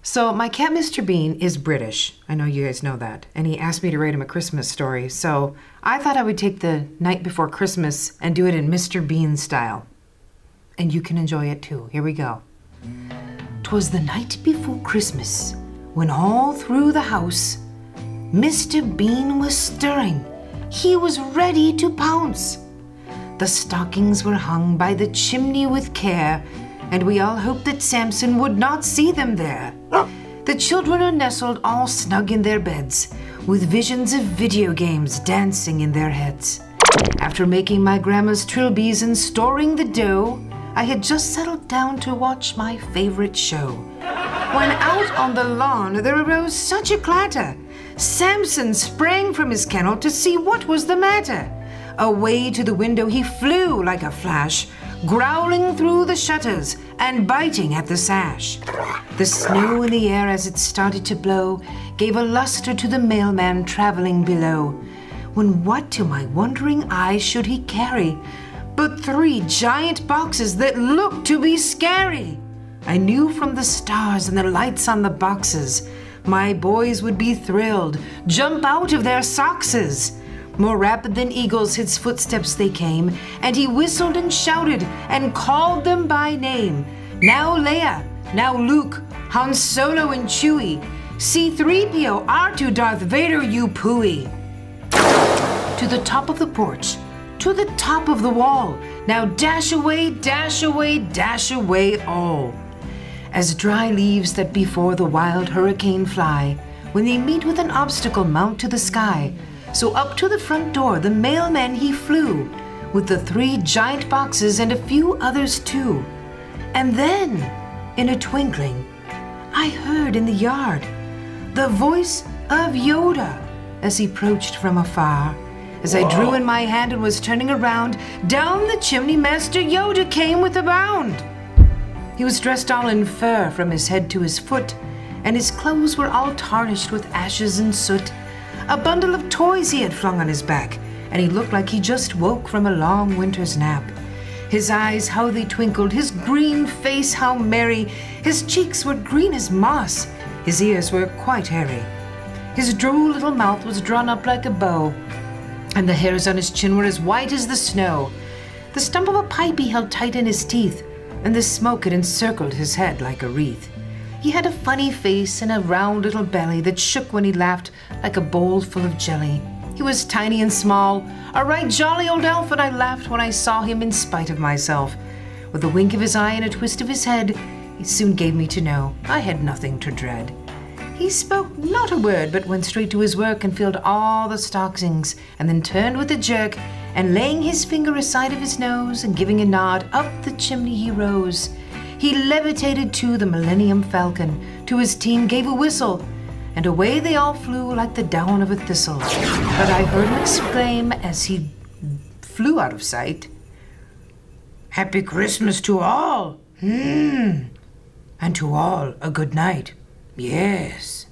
So my cat, Mr. Bean, is British. I know you guys know that. And he asked me to write him a Christmas story. So I thought I would take the night before Christmas and do it in Mr. Bean style. And you can enjoy it too. Here we go. 'Twas the night before Christmas, when all through the house, Mr. Bean was stirring. He was ready to pounce. The stockings were hung by the chimney with care, and we all hoped that Samson would not see them there. The children are nestled all snug in their beds, with visions of video games dancing in their heads. After making my grandma's trilbies and storing the dough, I had just settled down to watch my favorite show. When out on the lawn there arose such a clatter, Samson sprang from his kennel to see what was the matter. Away to the window he flew like a flash, growling through the shutters and biting at the sash. The snow in the air as it started to blow gave a luster to the mailman traveling below, when what to my wondering eyes should he carry but 3 giant boxes that looked to be scary. I knew from the stars and the lights on the boxes my boys would be thrilled, jump out of their sockses. More rapid than eagles his footsteps they came, and he whistled and shouted and called them by name. Now Leia, now Luke, Han Solo and Chewie, C-3PO, R2, Darth Vader, you pooey. To the top of the porch, to the top of the wall, now dash away, dash away, dash away all. As dry leaves that before the wild hurricane fly, when they meet with an obstacle mount to the sky, so up to the front door the mailman he flew, with the 3 giant boxes and a few others too. And then, in a twinkling, I heard in the yard the voice of Yoda as he approached from afar. As I drew in my hand and was turning around, down the chimney Master Yoda came with a bound. He was dressed all in fur from his head to his foot, and his clothes were all tarnished with ashes and soot. A bundle of toys he had flung on his back, and he looked like he just woke from a long winter's nap. His eyes, how they twinkled, his green face, how merry. His cheeks were green as moss, his ears were quite hairy. His droll little mouth was drawn up like a bow, and the hairs on his chin were as white as the snow. The stump of a pipe he held tight in his teeth, and the smoke had encircled his head like a wreath. He had a funny face and a round little belly that shook when he laughed like a bowl full of jelly. He was tiny and small, a right jolly old elf, and I laughed when I saw him in spite of myself. With a wink of his eye and a twist of his head, he soon gave me to know I had nothing to dread. He spoke not a word, but went straight to his work and filled all the stockings, and then turned with a jerk, and laying his finger aside of his nose and giving a nod, up the chimney he rose. He levitated to the Millennium Falcon, to his team gave a whistle, and away they all flew like the down of a thistle. But I heard him exclaim as he flew out of sight, "Happy Christmas to all! And to all a good night. Yes."